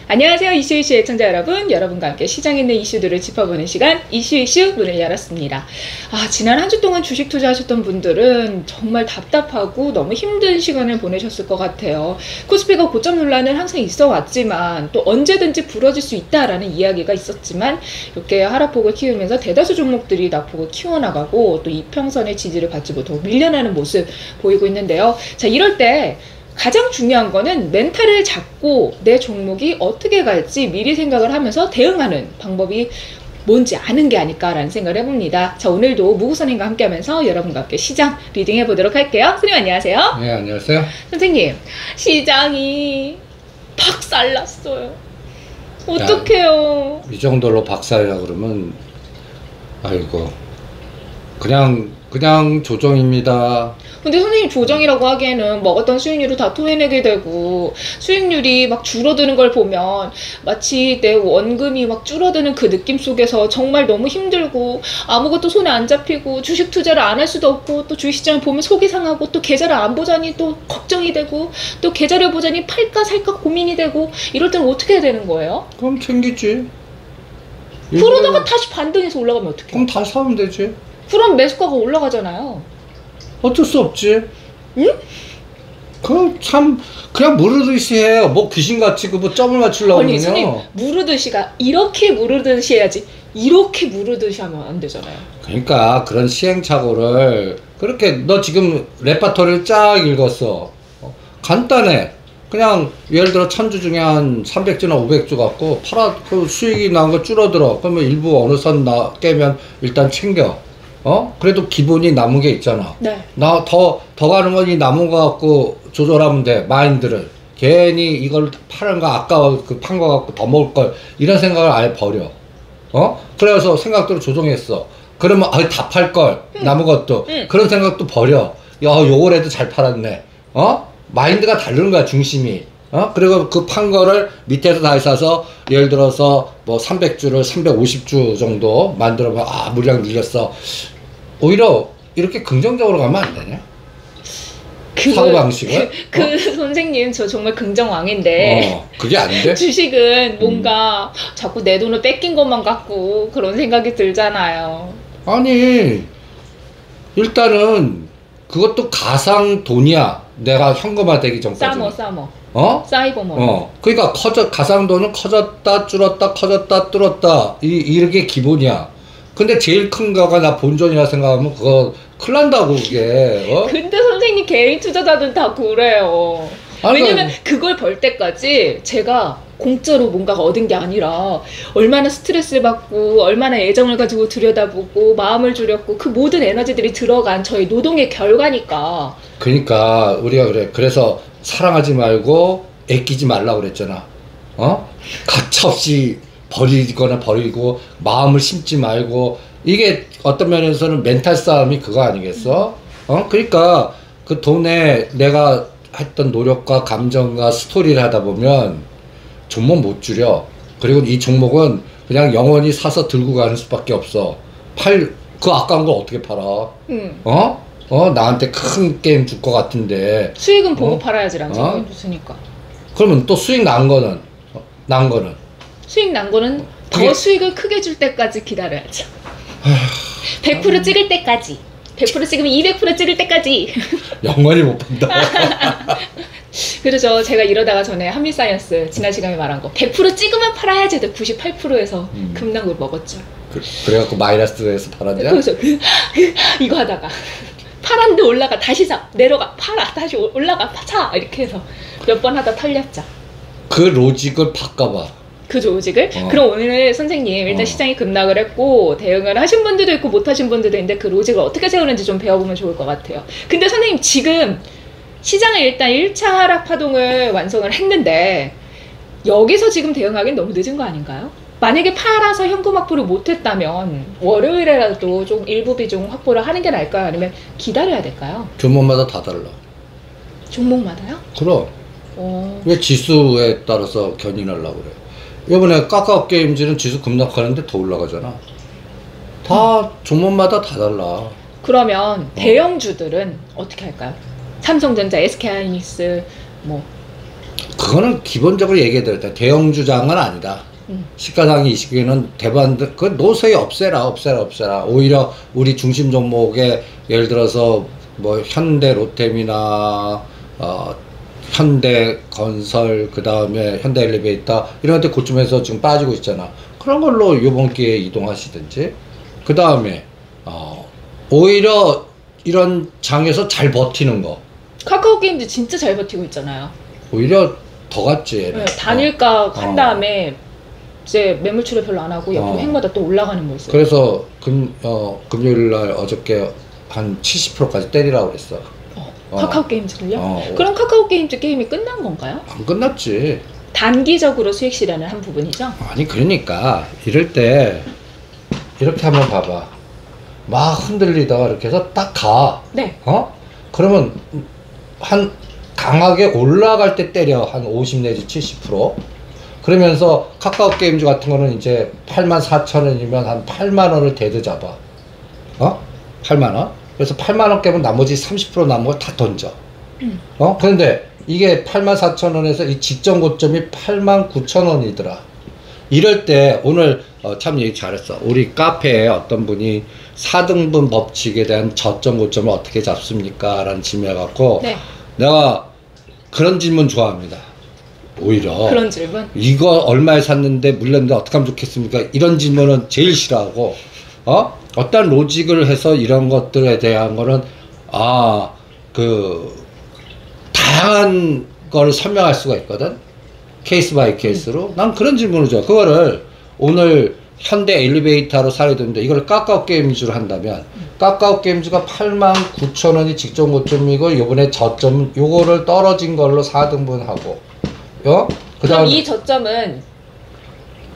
안녕하세요. 이슈이슈 애청자 여러분, 여러분과 함께 시장에 있는 이슈들을 짚어보는 시간 이슈이슈 문을 열었습니다. 지난 한 주 동안 주식 투자하셨던 분들은 정말 답답하고 너무 힘든 시간을 보내셨을 것 같아요. 코스피가 고점 논란은 항상 있어 왔지만 또 언제든지 부러질 수 있다라는 이야기가 있었지만 이렇게 하락폭을 키우면서 대다수 종목들이 낙폭을 키워나가고 또 이평선의 지지를 받지 못하고 밀려나는 모습 보이고 있는데요. 자, 이럴 때 가장 중요한 거는 멘탈을 잡고 내 종목이 어떻게 갈지 미리 생각을 하면서 대응하는 방법이 뭔지 아는 게 아닐까라는 생각을 해봅니다. 자, 오늘도 무구 선생님과 함께 하면서 여러분과 함께 시장 리딩 해보도록 할게요. 선생님 안녕하세요. 네, 안녕하세요. 선생님, 시장이 박살났어요. 어떡해요. 이 정도로 박살이라 그러면 아이고 그냥 조정입니다. 근데 선생님 조정이라고 하기에는 먹었던 수익률을 다 토해내게 되고 수익률이 막 줄어드는 걸 보면 마치 내 원금이 막 줄어드는 그 느낌 속에서 정말 너무 힘들고 아무것도 손에 안 잡히고 주식 투자를 안 할 수도 없고 또 주식시장을 보면 속이 상하고 또 계좌를 안 보자니 또 걱정이 되고 또 계좌를 보자니 팔까 살까 고민이 되고 이럴 때는 어떻게 해야 되는 거예요? 그럼 챙기지. 그러다가 다시 반등해서 올라가면 어떡해? 그럼 다시 사면 되지. 그럼 매수가가 올라가잖아요. 어쩔 수 없지. 응? 그냥 무르듯이 해요. 뭐 귀신같이 뭐 점을 맞추려고 아니 그러냐. 선생님 무르듯이가 이렇게 무르듯이 해야지 이렇게 무르듯이 하면 안 되잖아요. 그러니까 그런 시행착오를 그렇게 너 지금 레파토리를 쫙 읽었어. 간단해. 그냥 예를 들어 1000주 중에 한 300주나 500주 갖고 그 수익이 나온 거 줄어들어. 그러면 일부 어느 선 깨면 일단 챙겨. 그래도 기본이 남은 게 있잖아. 네. 나 더 가는 건 이 남은 거 갖고 조절하면 돼. 마인드를. 괜히 이걸 파는 거 아까워, 판 거 갖고 더 먹을 걸. 이런 생각을 아예 버려. 그래서 생각대로 조정했어. 그러면, 다 팔 걸. 남은 것도. 그런 생각도 버려. 요거라도 잘 팔았네. 마인드가 다른 거야, 중심이. 그리고 그 판 거를 밑에서 다시 사서 예를 들어서 뭐 300주를 350주 정도 만들어봐. 물량 늘렸어. 오히려 이렇게 긍정적으로 가면 안 되냐? 사고방식은? 선생님 저 정말 긍정왕인데 그게 안 돼? 주식은 뭔가 자꾸 내 돈을 뺏긴 것만 같고 그런 생각이 들잖아요. 아니 일단은 그것도 가상 돈이야. 내가 현금화 되기 전까지. 싸머 사이버머니. 그러니까 가상 돈은 커졌다 줄었다 커졌다 뚫었다 이렇게 기본이야. 근데 제일 큰 거가 나 본전이라 생각하면 그거 큰일 난다고 그게. 근데 선생님 개인 투자자들은 다 그래요. 왜냐면 그걸 벌 때까지 제가 공짜로 뭔가가 얻은 게 아니라 얼마나 스트레스를 받고 얼마나 애정을 가지고 들여다보고 마음을 졸였고 그 모든 에너지들이 들어간 저희 노동의 결과니까. 그러니까 우리가 그래서 사랑하지 말고 아끼지 말라고 그랬잖아. 가차없이 버리거나 버리고 마음을 심지 말고 이게 어떤 면에서는 멘탈 싸움이 그거 아니겠어? 그러니까 그 돈에 내가 했던 노력과 감정과 스토리를 하다 보면 종목 못 줄여. 그리고 이 종목은 그냥 영원히 사서 들고 가는 수밖에 없어. 그 아까운 걸 어떻게 팔아? 나한테 큰 게임 줄 것 같은데. 수익은 보고 팔아야지라는 생각이 드으니까. 그러면 또 수익 난 거는? 수익 난 거는 더 수익을 크게 줄 때까지 기다려야죠. 100% 찍을 때까지. 100% 찍으면 200% 찍을 때까지. 영원히 못 판다. 그래서 제가 이러다가 전에 한미사이언스 지난 시간에 말한 거 100% 찍으면 팔아야지 98%에서 급락을 먹었죠. 그래갖고 마이너스에서 팔았냐? 그래서 이거 하다가 팔았는데 올라가 다시 사 내려가 팔아 다시 올라가 사 이렇게 해서 몇 번 하다 털렸죠. 그 로직을 바꿔봐. 그 조직을? 그럼 오늘 선생님 일단 시장이 급락을 했고 대응을 하신 분들도 있고 못하신 분들도 있는데 그 로직을 어떻게 세우는지 좀 배워보면 좋을 것 같아요. 근데 선생님 지금 시장은 일단 1차 하락 파동을 완성을 했는데 여기서 지금 대응하기는 너무 늦은 거 아닌가요? 만약에 팔아서 현금 확보를 못했다면 월요일에라도 좀 일부 비중 확보를 하는 게 나을까요? 아니면 기다려야 될까요? 종목마다 다 달라. 종목마다요? 그럼. 왜 지수에 따라서 견인하려고 그래? 이번에 카카오 게임즈는 지수 급락하는데 더 올라가잖아. 다 종목마다 다 달라. 그러면 대형주들은 어떻게 할까요? 삼성전자, SK하이닉스, 그거는 기본적으로 얘기해야 돼. 대형 주장은 아니다. 시가상이 이 시기에는 대반들 그 노세에 없애라. 오히려 우리 중심 종목에 예를 들어서 뭐 현대 롯데미나 현대 건설 그 다음에 현대 엘리베이터 이런 데 고점에서 지금 빠지고 있잖아. 그런 걸로 이번 기회에 이동하시든지 그 다음에 오히려 이런 장에서 잘 버티는 거. 카카오 게임즈 진짜 잘 버티고 있잖아요. 오히려 더 갔지. 네, 단일가 한 다음에 이제 매물출에 별로 안 하고 옆으로 횡마다 또 올라가는 거 있어요. 그래서 금요일 날 어저께 한 70%까지 때리라고 그랬어. 카카오 게임즈를요? 그럼 카카오 게임즈 게임이 끝난 건가요? 안 끝났지. 단기적으로 수익 실현을 한 부분이죠? 아니 그러니까 이럴 때 이렇게 한번 봐봐. 막 흔들리다가 이렇게 해서 딱 가. 네. 그러면 한 강하게 올라갈 때 때려. 한 50 내지 70%. 그러면서 카카오 게임즈 같은 거는 이제 84,000원이면 한 8만원을 대드 잡아. 8만원? 그래서 8만원 깨면 나머지 30% 남은 거 다 던져. 그런데 이게 84,000원에서 이 직전 고점이 89,000원이더라. 이럴 때 오늘 참 얘기 잘했어. 우리 카페에 어떤 분이 4등분 법칙에 대한 저점 고점을 어떻게 잡습니까? 라는 질문 해갖고 네. 내가 그런 질문 좋아합니다. 오히려 그런 질문? 이거 얼마에 샀는데 물렸는데 어떻게 하면 좋겠습니까? 이런 질문은 제일 싫어하고 어떤 로직을 해서 이런 것들에 대한 거는 다양한 걸 설명할 수가 있거든. 케이스 바이 케이스로. 난 그런 질문을 좋아. 그거를 오늘 현대 엘리베이터로 사야 되는데 이걸 카카오 게임즈로 한다면 카카오 게임즈가 89,000원이 직전 고점이고 요번에 저점 요거를 떨어진 걸로 4등분하고 그럼 이 저점은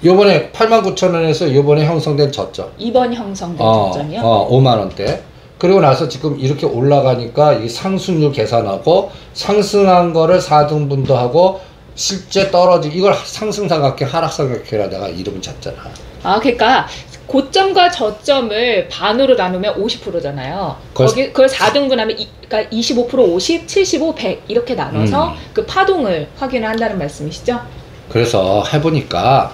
요번에 89,000원에서 요번에 형성된 저점 이번 형성된 저점이요? 5만원대. 그리고 나서 지금 이렇게 올라가니까 이 상승률 계산하고 상승한 거를 4등분도 하고 실제 떨어진 이걸 상승삼각형 하락삼각형이라 내가 이름을 잤잖아. 그러니까 고점과 저점을 반으로 나누면 50%잖아요. 그걸 4등분하면 그러니까 25%, 50, 75, 100 이렇게 나눠서 그 파동을 확인을 한다는 말씀이시죠? 그래서 해보니까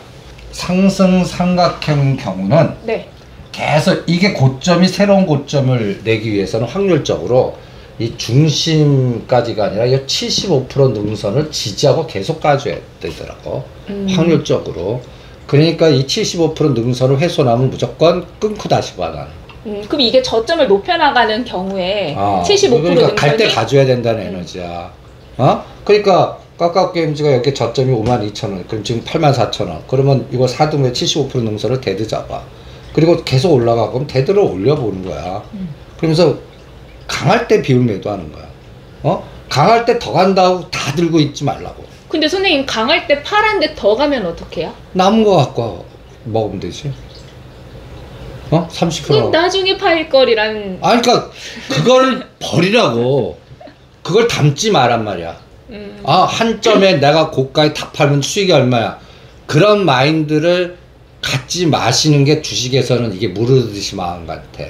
상승 삼각형 경우는 네. 계속 이게 고점이 새로운 고점을 내기 위해서는 확률적으로 이 중심까지가 아니라 이 75% 능선을 지지하고 계속 가줘야 되더라고. 확률적으로. 그러니까 이 75% 능선을 훼손하면 무조건 끊고 다시 봐. 그럼 이게 저점을 높여나가는 경우에 75% 그러니까 능선이 갈 때 가줘야 된다는 에너지야. 그러니까 카카오 게임즈가 여기 저점이 52,000원, 그럼 지금 84,000원. 그러면 이거 4등분의 75% 능선을 대드 잡아. 그리고 계속 올라가고 그럼 대드를 올려보는 거야. 그러면서 강할 때 비율 매도하는 거야. 강할 때 더 간다고 다 들고 있지 말라고. 근데 선생님 강할 때 파란데 더 가면 어떡해요? 남은 거 갖고 먹으면 되지. 30%. 그럼 나중에 팔 거리란. 그러니까 그걸 버리라고. 그걸 담지 말란 말이야. 한 점에 내가 고가에 다 팔면 수익이 얼마야. 그런 마인드를 갖지 마시는 게 주식에서는 이게 무르듯이 마음 같아.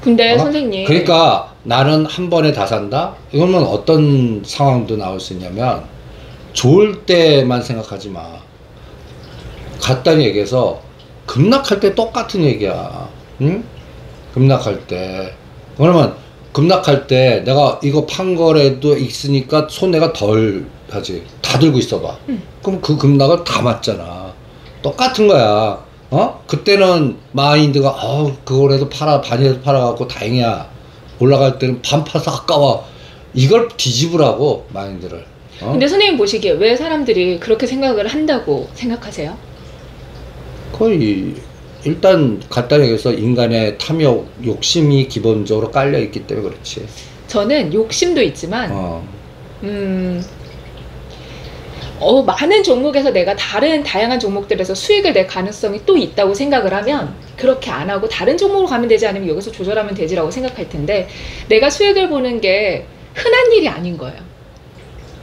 근데 선생님. 그러니까 나는 한 번에 다 산다? 이거는 어떤 상황도 나올 수 있냐면 좋을 때만 생각하지 마. 간단히 얘기해서 급락할 때 똑같은 얘기야. 응? 급락할 때. 그러면 급락할 때 내가 이거 판 거라도 있으니까 손해가 덜 하지. 다 들고 있어봐. 그럼 그 급락을 다 맞잖아. 똑같은 거야. 그때는 마인드가 그거라도 팔아, 반이라도 팔아갖고 다행이야. 올라갈 때는 반 파서 아까워. 이걸 뒤집으라고 마인드를. 근데 선생님 보시기에 왜 사람들이 그렇게 생각을 한다고 생각하세요? 거의 일단 간단히 얘기해서 인간의 탐욕, 욕심이 기본적으로 깔려 있기 때문에 그렇지. 저는 욕심도 있지만 많은 종목에서 내가 다양한 종목들에서 수익을 낼 가능성이 또 있다고 생각을 하면 그렇게 안 하고 다른 종목으로 가면 되지 않으면 여기서 조절하면 되지라고 생각할 텐데 내가 수익을 보는 게 흔한 일이 아닌 거예요.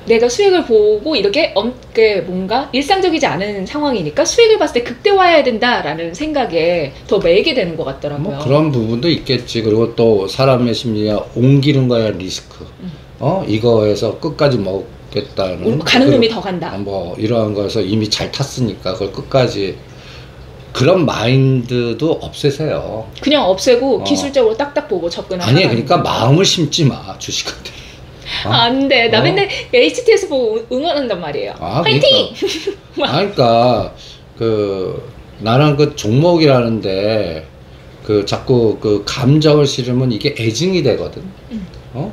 내가 수익을 보고 이렇게 뭔가 일상적이지 않은 상황이니까 수익을 봤을 때 극대화해야 된다라는 생각에 더 매게 되는 것 같더라고요. 뭐 그런 부분도 있겠지. 그리고 또 사람의 심리야 옮기는 거야 리스크. 이거에서 끝까지 먹겠다는 가는 놈이 더 간다. 뭐 이러한 거에서 이미 잘 탔으니까 그걸 끝까지 그런 마인드도 없애세요. 그냥 없애고 기술적으로 딱딱 보고 접근하는. 아니 그러니까 마음을 심지 마 주식한테. 안 돼. 나 맨날 HTS 보고 응원한단 말이에요. 화이팅! 그러니까 그 나는 그 종목이라는데 그 자꾸 그 감정을 실으면 이게 애증이 되거든.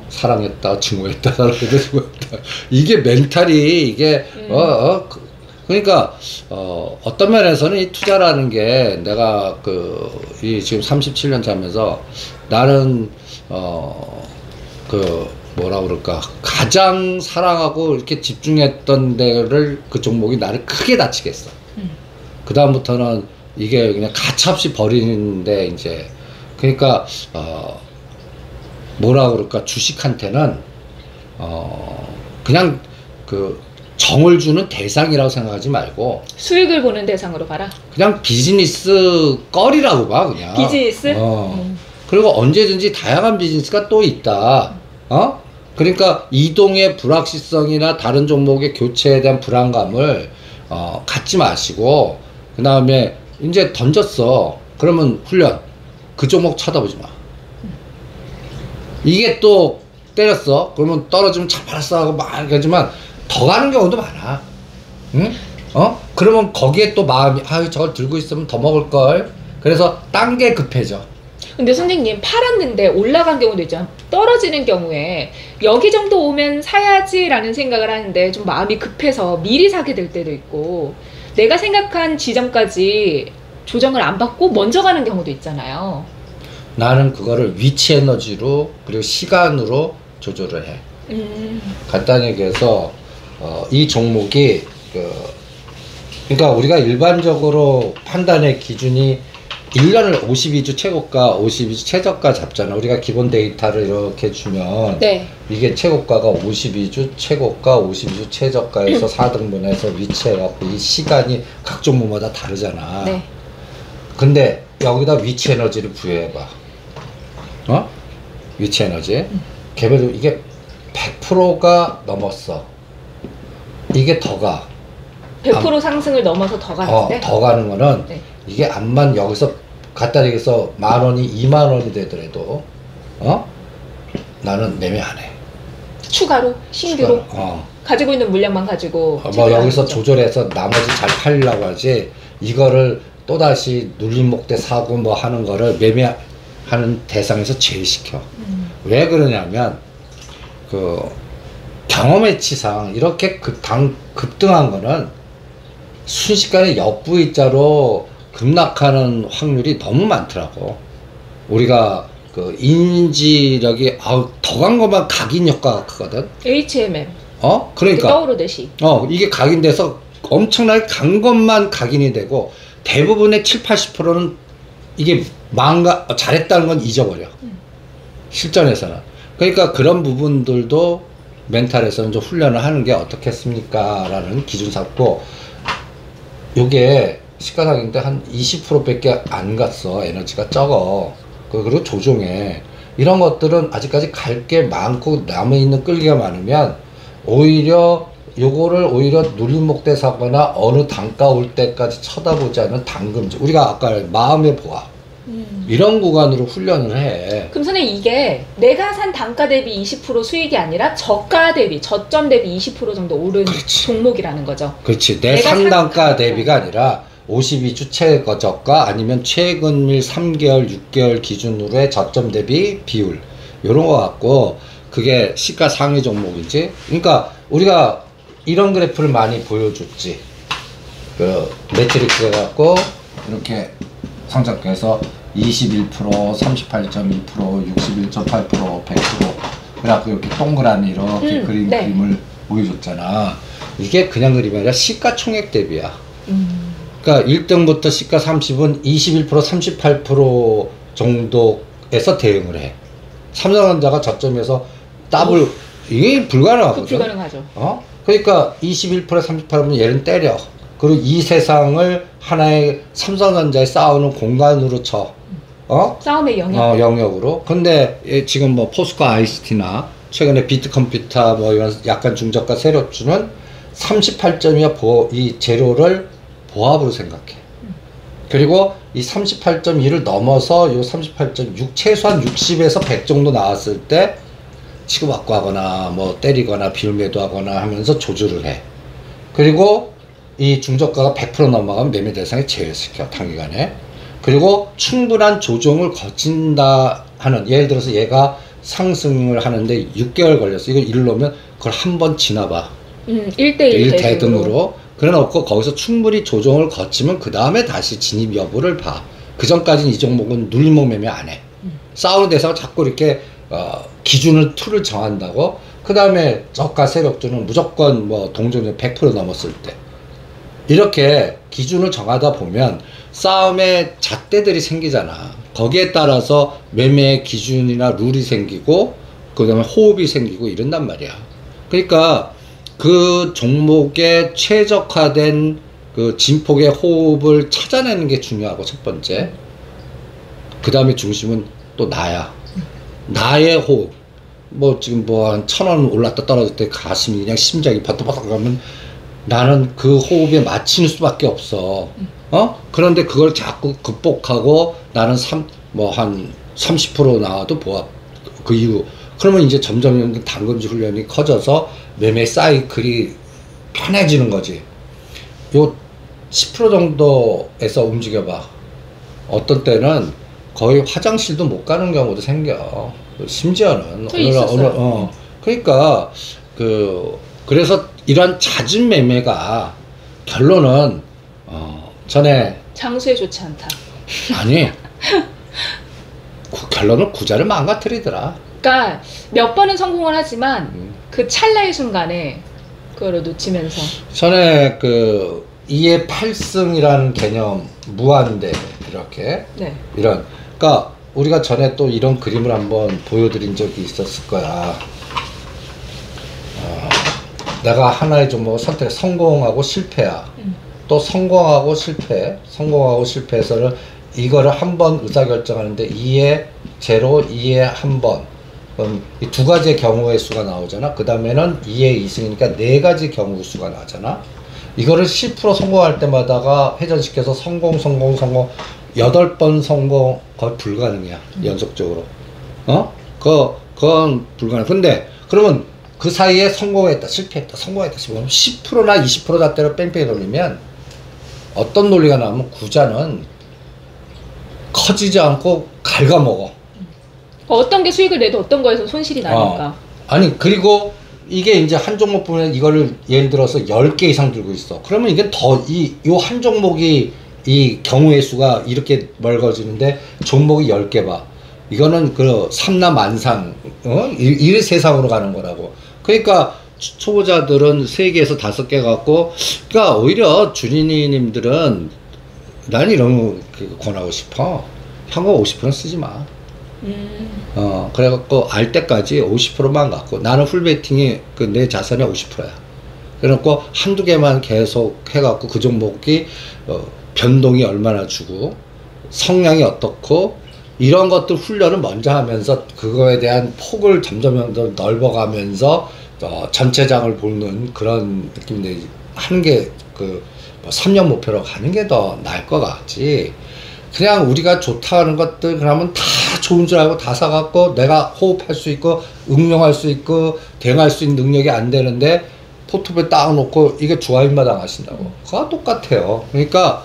사랑했다, 증오했다, 사랑했다, 증오했다. 이게 멘탈이 이게 그러니까 어떤 면에서는 이 투자라는 게 내가 이 지금 37년 차면서 나는 그 뭐라 그럴까 가장 사랑하고 이렇게 집중했던 데를 그 종목이 나를 크게 다치게 했어. 그 다음부터는 이게 그냥 가차없이 버리는데 이제 그러니까 뭐라 그럴까 주식한테는 그냥 그 정을 주는 대상이라고 생각하지 말고 수익을 보는 대상으로 봐라. 그냥 비즈니스 거리라고 봐 그냥. 비즈니스? 그리고 언제든지 다양한 비즈니스가 또 있다. 그러니까 이동의 불확실성이나 다른 종목의 교체에 대한 불안감을 갖지 마시고 그 다음에 이제 던졌어. 그러면 훈련. 그 종목 쳐다보지 마. 이게 또 때렸어. 그러면 떨어지면 참 알았어 하고 막 이렇게 하지만 더 가는 경우도 많아. 응? 그러면 거기에 또 마음이 저걸 들고 있으면 더 먹을걸. 그래서 딴 게 급해져. 근데 선생님 팔았는데 올라간 경우도 있잖아. 떨어지는 경우에 여기 정도 오면 사야지라는 생각을 하는데 좀 마음이 급해서 미리 사게 될 때도 있고 내가 생각한 지점까지 조정을 안 받고 먼저 가는 경우도 있잖아요. 나는 그거를 위치 에너지로 그리고 시간으로 조절을 해. 간단히 얘기해서 이 종목이 그러니까 우리가 일반적으로 판단의 기준이 1년을 52주 최고가, 52주 최저가 잡잖아. 우리가 기본 데이터를 이렇게 주면 네. 이게 최고가가 52주 최고가, 52주 최저가에서 4등분해서 위치해갖고 이 시간이 각 종목마다 다르잖아. 네. 근데 여기다 위치 에너지를 부여해봐. 위치 에너지. 개별로 이게 100%가 넘었어. 이게 더 가. 100% 상승을 넘어서 더 가는데? 더 가는 거는 네. 이게 암만 여기서 갖다 대기해서 10,000원이 20,000원이 되더라도 나는 매매 안 해. 추가로? 신규로? 가지고 있는 물량만 가지고 뭐 여기서 거죠. 조절해서 나머지 잘 팔리려고 하지 이거를 또다시 눌림목대 사고 뭐 하는 거를 매매하는 대상에서 제외시켜. 왜 그러냐면 그 경험의 치상 이렇게 급등한 거는 순식간에 역부의자로 급락하는 확률이 너무 많더라고. 우리가 그 인지력이 더 간 것만 각인 효과가 크거든. HMM 그러니까 떠오르듯이 이게 각인돼서 엄청나게 간 것만 각인이 되고 대부분의 70-80%는 이게 잘했다는 건 잊어버려. 실전에서는. 그러니까 그런 부분들도 멘탈에서는 좀 훈련을 하는 게 어떻겠습니까? 라는 기준 잡고 요게 시가상인데 한 20%밖에 안 갔어. 에너지가 적어. 그리고 조종해. 이런 것들은 아직까지 갈 게 많고 남아있는 끌기가 많으면 오히려 요거를 오히려 눌림목대 사거나 어느 단가 올 때까지 쳐다보지 않는 당금질. 우리가 아까 마음의 보합. 이런 구간으로 훈련을 해. 그럼 선생님 이게 내가 산 단가 대비 20% 수익이 아니라 저가 대비 저점 대비 20% 정도 오른 그렇지. 종목이라는 거죠. 그렇지. 내 상단가 대비가 아니라 52주 최저가 아니면 최근일 3개월, 6개월 기준으로의 저점 대비 비율 요런 거 갖고 그게 시가 상위 종목이지. 그러니까 우리가 이런 그래프를 많이 보여줬지. 그 매트릭스 갖고 이렇게 성적표에서 21%, 38.2%, 61.8%, 100% 그래갖고 이렇게 동그라미 이렇게 그림을 보여줬잖아. 이게 그냥 그림이 아니라 시가총액 대비야. 그러니까 1등부터 시가 30은 21%, 38% 정도에서 대응을 해. 삼성전자가 저점에서 더블 이게 불가능하거든. 불가능하죠. 그러니까 21%, 38%면 얘는 때려. 그리고 이 세상을 하나의 삼성전자에 쌓아오는 공간으로 쳐. 싸움의 영역. 영역으로. 근데 지금 뭐 포스코 아이스티나 최근에 비트컴퓨터 뭐 이런 약간 중저가 세력주는 38점이야 이 재료를 보합으로 생각해. 그리고 이 38.2를 넘어서 요 38.6 최소한 60에서 100 정도 나왔을 때 치고받고 하거나 뭐 때리거나 빌매도하거나 하면서 조절을 해. 그리고 이 중저가가 100% 넘어가면 매매 대상에 제외시켜 단기간에. 그리고 충분한 조정을 거친다 하는, 예를 들어서 얘가 상승을 하는데 6개월 걸렸어. 이걸 이르려면 그걸 한번 지나봐. 1대1 대등으로. 그래 놓고 거기서 충분히 조정을 거치면 그 다음에 다시 진입 여부를 봐. 그 전까지는 이 종목은 눌림 매매 안 해. 싸우는 대상을 자꾸 이렇게 기준을 틀을 정한다고. 그 다음에 저가 세력주는 무조건 뭐 동종률 100% 넘었을 때 이렇게 기준을 정하다 보면 싸움의 잣대들이 생기잖아. 거기에 따라서 매매 기준이나 룰이 생기고 그 다음에 호흡이 생기고 이런단 말이야. 그러니까 그 종목에 최적화된 그 진폭의 호흡을 찾아내는 게 중요하고, 첫 번째. 그 다음에 중심은 또 나야. 나의 호흡. 뭐 지금 뭐 한 1,000원 올랐다 떨어질 때 가슴이 그냥 심장이 버떡버떡 가면 나는 그 호흡에 맞추는 수밖에 없어. 그런데 그걸 자꾸 극복하고 나는 뭐 한 30% 나와도 보아. 그 이후. 그러면 이제 점점 당금질 훈련이 커져서 매매 사이클이 편해지는 거지. 요 10% 정도에서 움직여봐. 어떤 때는 거의 화장실도 못 가는 경우도 생겨. 심지어는 그러니까 그래서 이런 잦은 매매가 결론은 전에 장수에 좋지 않다. 아니 결론은 구자를 망가뜨리더라. 그러니까 몇 번은 성공을 하지만 그 찰나의 순간에 그거를 놓치면서. 전에 그 2의 8승이라는 개념, 무한대 이렇게. 네. 이런. 그러니까 우리가 전에 또 이런 그림을 한번 보여드린 적이 있었을 거야. 내가 하나의 종목을 선택, 성공하고 실패야. 또 성공하고 실패, 성공하고 실패해서는 이거를 한 번 의사결정하는데 2의 제로, 2의 한 번. 그럼 이 두 가지의 경우의 수가 나오잖아. 그 다음에는 2의 2승이니까 네 가지 경우의 수가 나잖아. 이거를 10% 성공할 때마다가 회전시켜서 성공 8번 성공 거의 불가능이야. 연속적으로. 그건 불가능. 근데 그러면 그 사이에 성공했다, 실패했다, 성공했다, 실패했다. 10%나 20% 잣대로 뺑뺑이 돌리면 어떤 논리가 나오면 구자는 커지지 않고 갉아먹어. 어떤 게 수익을 내도 어떤 거에서 손실이 나니까. 아니, 그리고 이게 이제 한 종목 보면 이거를 예를 들어서 10개 이상 들고 있어. 그러면 이게 요 한 종목이 이 경우의 수가 이렇게 멀어지는데 종목이 10개 봐. 이거는 그 삼라만상, 이 세상으로 가는 거라고. 그러니까 초보자들은 3개에서 5개 갖고, 그러니까 오히려 주린이님들은 난 이런 거 권하고 싶어. 현금 50% 쓰지 마. 그래갖고 알 때까지 50%만 갖고, 나는 풀베이팅이 그 내 자산의 50%야. 그래갖고 한두 개만 계속 해갖고 그 종목이 변동이 얼마나 주고 성향이 어떻고 이런 것들 훈련을 먼저 하면서 그거에 대한 폭을 점점 더 넓어가면서 전체장을 보는 그런 느낌인데 하는 게 그 3년 목표로 가는 게 더 나을 것 같지. 그냥 우리가 좋다 하는 것들 그러면 다 좋은 줄 알고 다 사갖고 내가 호흡할 수 있고 응용할 수 있고 대응할 수 있는 능력이 안 되는데 포트fol리오에 딱 놓고 이게 주화인마당 하신다고. 그거 똑같아요. 그러니까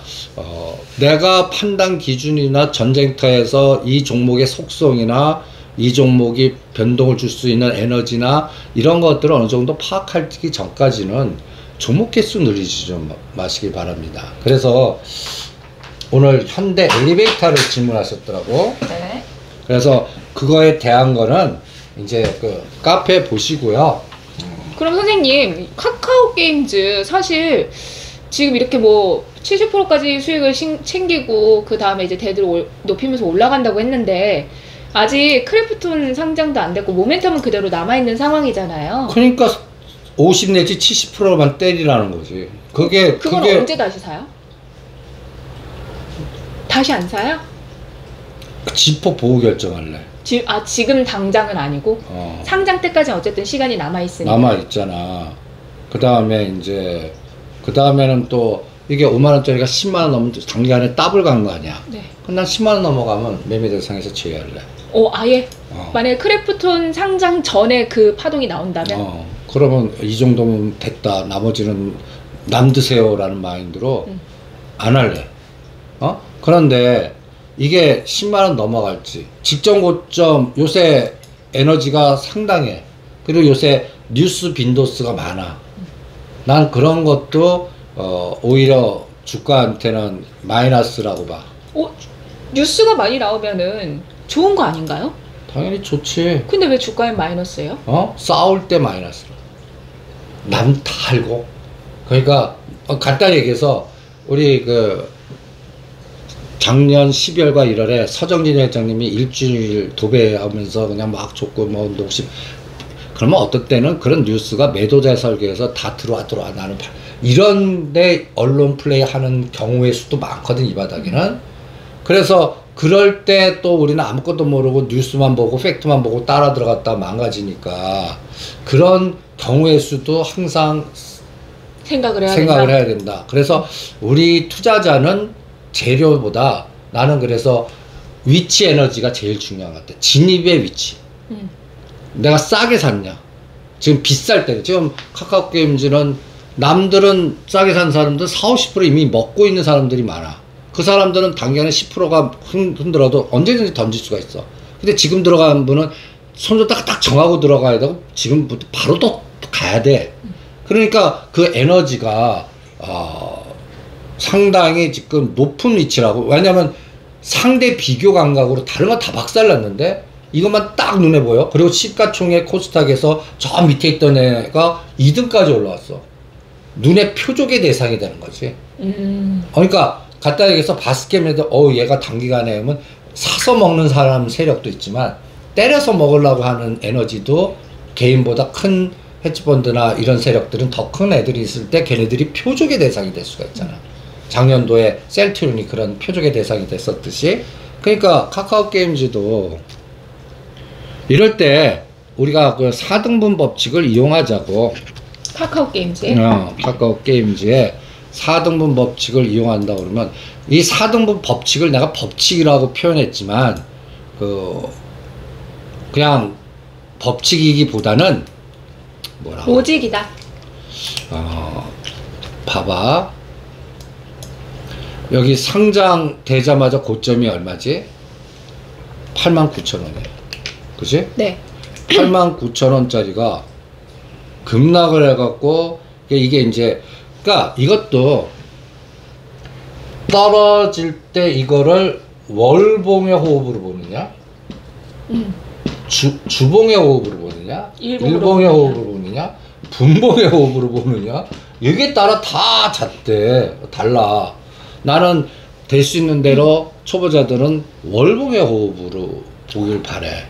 내가 판단 기준이나 전쟁터에서 이 종목의 속성이나 이 종목이 변동을 줄 수 있는 에너지나 이런 것들을 어느 정도 파악하기 전까지는 종목 개수 늘리지 좀 마시기 바랍니다. 그래서 오늘 현대 엘리베이터를 질문하셨더라고. 네. 그래서 그거에 대한 거는 이제 그 카페 보시고요. 그럼 선생님, 카카오 게임즈 사실 지금 이렇게 뭐 70%까지 수익을 챙기고 그 다음에 이제 대들 높이면서 올라간다고 했는데 아직 크래프톤 상장도 안 됐고 모멘텀은 그대로 남아있는 상황이잖아요. 그러니까 50 내지 70%만 때리라는 거지. 그건 언제 다시 사요? 다시 안 사요? 지폭 보고 결정할래. 지금 당장은 아니고 상장 때까지 어쨌든 시간이 남아 있으니까. 남아 있잖아. 그 다음에는 또 이게 5만 원짜리가 10만 원 넘으면 단기간에 더블 간 거 아니야. 네. 그럼 난 10만 원 넘어가면 매매 대상에서 제외할래. 아예. 만약에 크래프톤 상장 전에 그 파동이 나온다면. 그러면 이 정도면 됐다. 나머지는 남 드세요라는 마인드로 안 할래. 그런데 이게 10만 원 넘어갈지 직전 고점 요새 에너지가 상당해. 그리고 요새 뉴스 빈도수가 많아. 난 그런 것도 오히려 주가한테는 마이너스라고 봐. 뉴스가 많이 나오면은 좋은 거 아닌가요? 당연히 좋지. 근데 왜 주가엔 마이너스예요? 싸울 때 마이너스라. 남 다 알고. 그러니까 간단히 얘기해서 우리 작년 12월과 1월에 서정진 회장님이 일주일 도배하면서 그냥 막 줬고 뭐 녹십. 그러면 어떤 때는 그런 뉴스가 매도자 설계해서 다 들어와 나는 이런데 언론 플레이 하는 경우의 수도 많거든 이 바닥에는. 그래서 그럴 때 또 우리는 아무것도 모르고 뉴스만 보고 팩트만 보고 따라 들어갔다 망가지니까 그런 경우의 수도 항상 생각을 해야 된다. 그래서 우리 투자자는 재료보다 나는 그래서 위치 에너지가 제일 중요한 것 같아. 진입의 위치. 내가 싸게 샀냐. 지금 비쌀 때 지금 카카오 게임즈는 남들은 싸게 산 사람들 40~50% 이미 먹고 있는 사람들이 많아. 그 사람들은 당연히 10%가 흔들어도 언제든지 던질 수가 있어. 근데 지금 들어간 분은 손줬다가 딱 정하고 들어가야 되고 지금부터 바로 또 가야 돼. 그러니까 그 에너지가 상당히 지금 높은 위치라고. 왜냐면 상대 비교 감각으로 다른 건 다 박살났는데 이것만 딱 눈에 보여. 그리고 시가총액 코스닥에서 저 밑에 있던 애가 2등까지 올라왔어. 눈의 표적의 대상이 되는 거지. 그러니까 간단히 얘기해서 바스켓에도 얘가 단기간에 하면 사서 먹는 사람 세력도 있지만 때려서 먹으려고 하는 에너지도 개인보다 큰 헤지펀드나 이런 세력들은 더 큰 애들이 있을 때 걔네들이 표적의 대상이 될 수가 있잖아. 작년도에 셀트론이 그런 표적의 대상이 됐었듯이. 그러니까 카카오 게임즈도 이럴 때 우리가 그 4등분 법칙을 이용하자고. 카카오 게임즈에? 카카오 게임즈에 4등분 법칙을 이용한다 그러면 이 4등분 법칙을 내가 법칙이라고 표현했지만 그냥 법칙이기보다는 뭐라고? 로직이다. 봐봐. 여기 상장되자마자 고점이 얼마지? 89,000원이에요. 그치? 네. 89,000원짜리가 급락을 해갖고 이게 이제 그러니까 이것도 떨어질 때 이거를 월봉의 호흡으로 보느냐 주봉의 호흡으로 보느냐 일봉의 호흡으로 보느냐 분봉의 호흡으로 보느냐 이게 따라 다 잣대 달라. 나는 될 수 있는 대로 초보자들은 월봉의 호흡으로 보길 바래.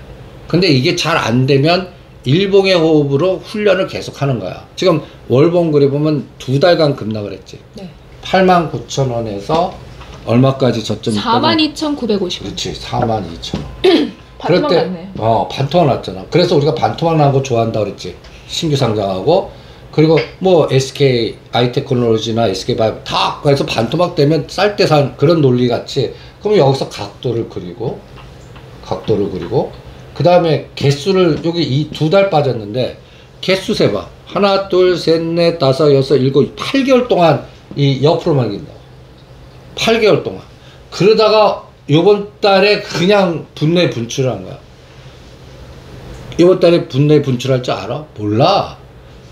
근데 이게 잘 안 되면 일봉의 호흡으로 훈련을 계속 하는 거야. 지금 월봉 그래 보면 2달간 급락을 했지. 네. 89,000원에서 얼마까지 저점? 42,950원. 그렇지. 42,000원. 반토막 났네. 반토막 났잖아. 그래서 우리가 반토막 난 거 좋아한다 그랬지. 신규 상장하고 그리고 뭐 SK 아이테크놀로지나 SK 바이오 다 그래서 반토막 되면 쌀 때 산 그런 논리 같이. 그럼 여기서 각도를 그리고 그 다음에 개수를 여기 이 2달 빠졌는데 개수 세봐. 하나, 둘, 셋, 넷, 다섯, 여섯, 일곱, 8개월 동안 이 옆으로만 긴다. 8개월 동안. 그러다가 요번 달에 그냥 분내 분출한 거야. 요번 달에 분내 분출할 줄 알아? 몰라.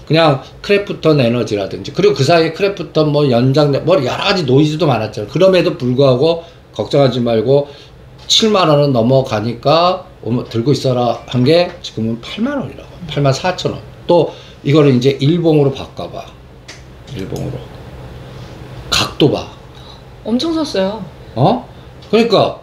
그냥 크래프톤 에너지라든지 그리고 그 사이에 크래프톤 뭐 연장 뭐 여러 가지 노이즈도 많았잖아. 그럼에도 불구하고 걱정하지 말고 7만 원은 넘어가니까 들고 있어라 한 게 지금은 8만 원이라고. 84,000원. 또 이거를 이제 일봉으로 바꿔봐. 일봉으로. 각도 봐. 엄청 섰어요. 그러니까